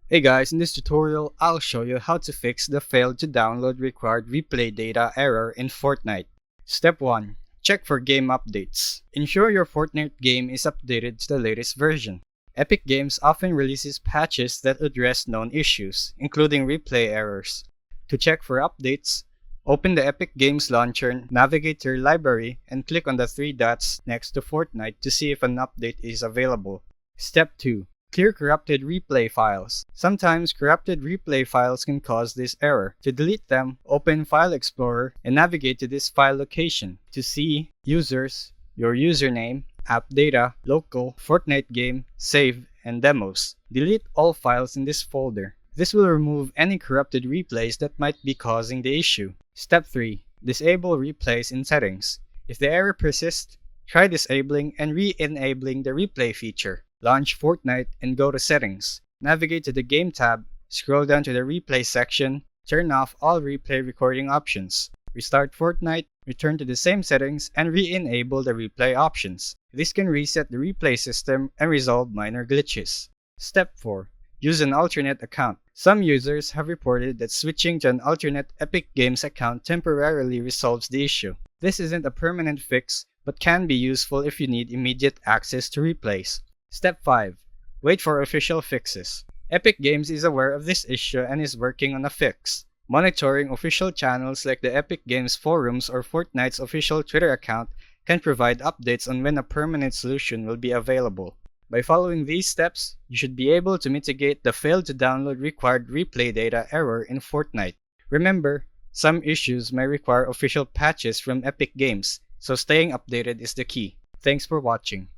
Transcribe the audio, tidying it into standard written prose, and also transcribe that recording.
Hey guys, in this tutorial, I'll show you how to fix the failed to download required replay data error in Fortnite. Step 1. Check for game updates. Ensure your Fortnite game is updated to the latest version. Epic Games often releases patches that address known issues, including replay errors. To check for updates, open the Epic Games launcher, navigate to your library, and click on the three dots next to Fortnite to see if an update is available. Step 2. Clear corrupted replay files. Sometimes corrupted replay files can cause this error. To delete them, open File Explorer and navigate to this file location to see Users, your username, app data, local, Fortnite game, save, and demos. Delete all files in this folder. This will remove any corrupted replays that might be causing the issue. Step 3. Disable replays in settings. If the error persists, try disabling and re-enabling the replay feature. Launch Fortnite and go to Settings. Navigate to the Game tab, scroll down to the Replay section, turn off all replay recording options. Restart Fortnite, return to the same settings, and re-enable the replay options. This can reset the replay system and resolve minor glitches. Step 4. Use an alternate account. Some users have reported that switching to an alternate Epic Games account temporarily resolves the issue. This isn't a permanent fix, but can be useful if you need immediate access to replays. Step 5. Wait for official fixes. Epic Games is aware of this issue and is working on a fix. Monitoring official channels like the Epic Games forums or Fortnite's official Twitter account can provide updates on when a permanent solution will be available. By following these steps, you should be able to mitigate the failed to download required replay data error in Fortnite. Remember, some issues may require official patches from Epic Games, so staying updated is the key. Thanks for watching.